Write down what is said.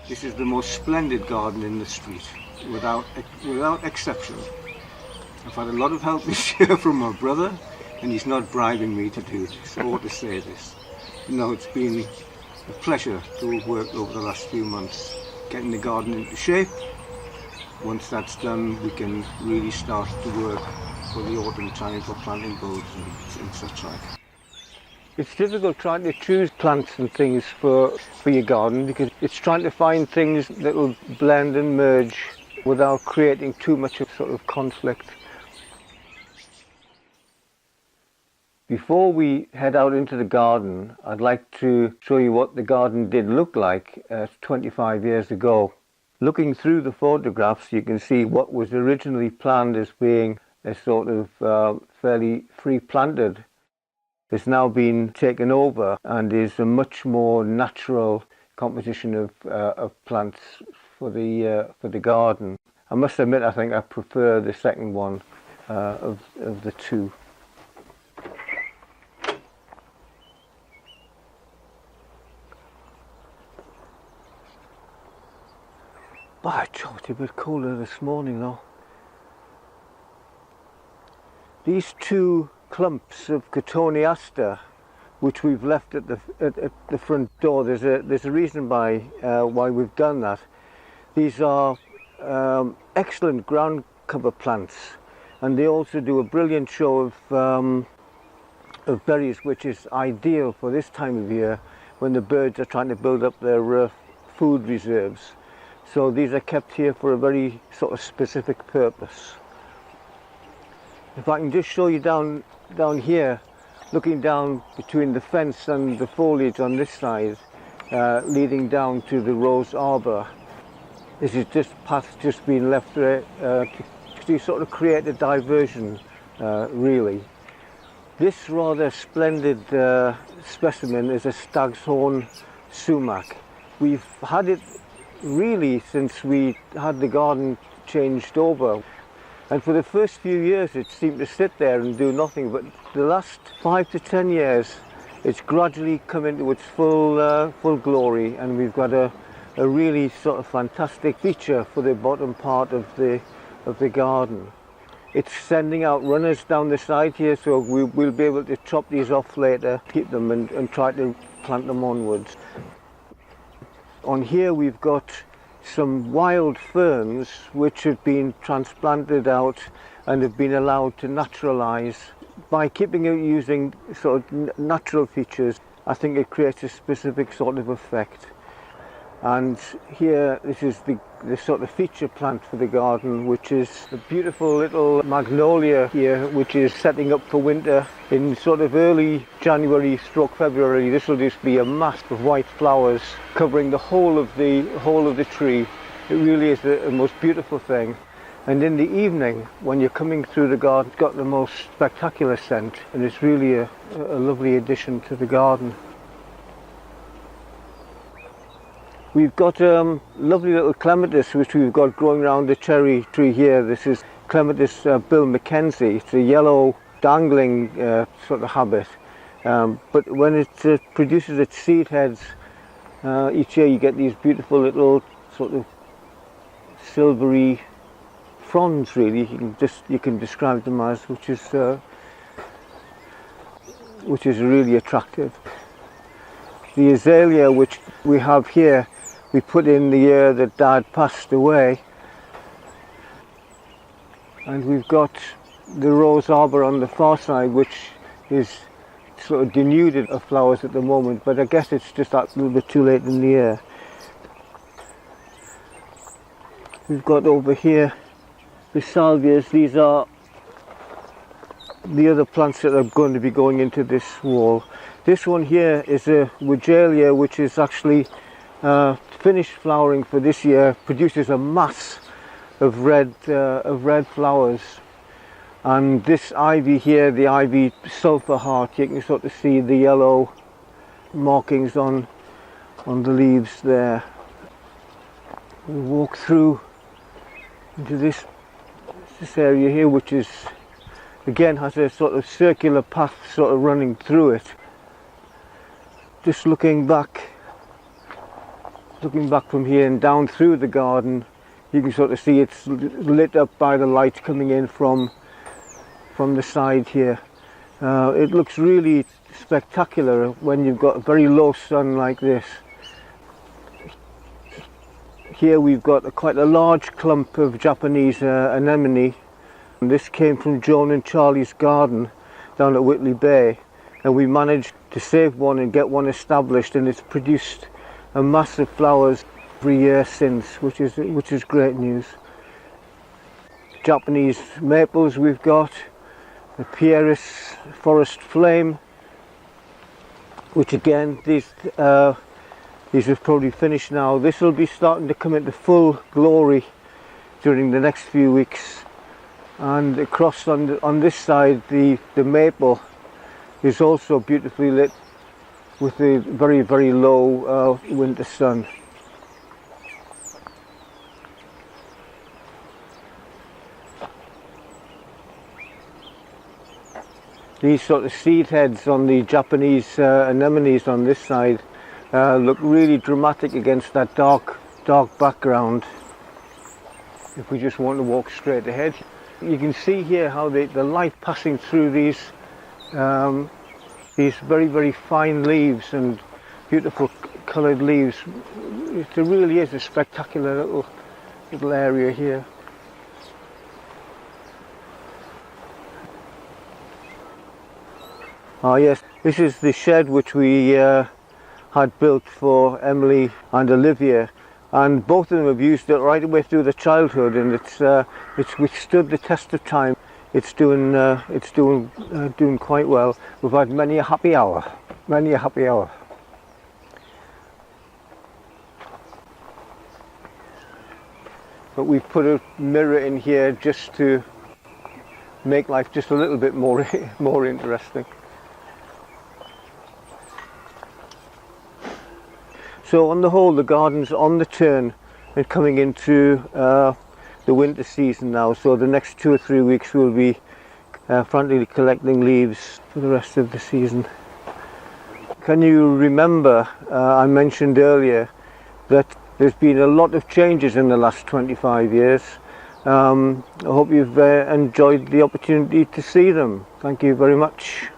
This is the most splendid garden in the street, without exception. I've had a lot of help this year from my brother, and he's not bribing me to do this or to say this. No, it's been a pleasure to have worked over the last few months, getting the garden into shape. Once that's done, we can really start to work for the autumn time for planting bulbs and such like. It's difficult trying to choose plants and things for your garden, because it's trying to find things that will blend and merge without creating too much of sort of conflict. Before we head out into the garden, I'd like to show you what the garden did look like 25 years ago. Looking through the photographs, you can see what was originally planned as being a sort of fairly free planted has now been taken over and is a much more natural composition of plants for the garden. I must admit, I think I prefer the second one of the two. By George, it's a bit colder this morning though. These two clumps of Catania Aster, which we've left at the front door, there's a reason why we've done that. These are excellent ground cover plants, and they also do a brilliant show of berries, which is ideal for this time of year when the birds are trying to build up their food reserves. So these are kept here for a very sort of specific purpose. If I can just show you down here, looking down between the fence and the foliage on this side, leading down to the rose arbor. This is just path just being left there to sort of create a diversion, really. This rather splendid specimen is a Staghorn sumac. We've had it really since we had the garden changed over, and for the first few years it seemed to sit there and do nothing, but the last 5 to 10 years it's gradually come into its full glory, and we've got a really sort of fantastic feature for the bottom part of the garden. It's sending out runners down the side here, so we'll be able to chop these off later, keep them and try to plant them onwards. On here we've got some wild ferns which have been transplanted out and have been allowed to naturalise. By keeping it using sort of natural features, I think it creates a specific sort of effect. And here, this is the sort of feature plant for the garden, which is a beautiful little magnolia here, which is setting up for winter. In sort of early January/February, this will just be a mass of white flowers covering the whole of the tree. It really is a most beautiful thing. And in the evening, when you're coming through the garden, it's got the most spectacular scent, and it's really a lovely addition to the garden. We've got lovely little Clematis which we've got growing around the cherry tree here. This is Clematis Bill Mackenzie. It's a yellow dangling sort of habit, but when it produces its seed heads each year, you get these beautiful little sort of silvery fronds, really. You can describe them as, which is really attractive. The azalea which we have here, we put in the year that Dad passed away, and we've got the rose arbor on the far side, which is sort of denuded of flowers at the moment, but I guess it's just that little bit too late in the year. We've got over here the salvias. These are the other plants that are going to be going into this wall. This one here is a Weigela, which is actually finished flowering for this year, produces a mass of red flowers. And this ivy here, the ivy sulphur heart, you can sort of see the yellow markings on the leaves there. We walk through into this area here, which is again has a sort of circular path sort of running through it. Just looking back looking back from here and down through the garden, you can sort of see it's lit up by the light coming in from the side here. It looks really spectacular when you've got very low sun like this. Here we've got quite a large clump of Japanese anemone. And this came from Joan and Charlie's garden down at Whitley Bay, and we managed to save one and get one established, and it's produced a mass of flowers every year since, which is great news. Japanese maples we've got, the Pieris forest flame, which again these have probably finished now. This will be starting to come into full glory during the next few weeks. And across on this side, the maple is also beautifully lit with the very, very low winter sun. These sort of seed heads on the Japanese anemones on this side look really dramatic against that dark background. If we just want to walk straight ahead, you can see here how the light passing through these very, very fine leaves and beautiful coloured leaves. It really is a spectacular little area here. Ah yes, this is the shed which we had built for Emily and Olivia, and both of them have used it right away through their childhood, and it's withstood the test of time. It's doing quite well. We've had many a happy hour. But we've put a mirror in here just to make life just a little bit more interesting. So on the whole, the garden's on the turn and coming into the winter season now. So the next 2 or 3 weeks we'll be frantically collecting leaves for the rest of the season. Can you remember, I mentioned earlier that there's been a lot of changes in the last 25 years. I hope you've enjoyed the opportunity to see them. Thank you very much.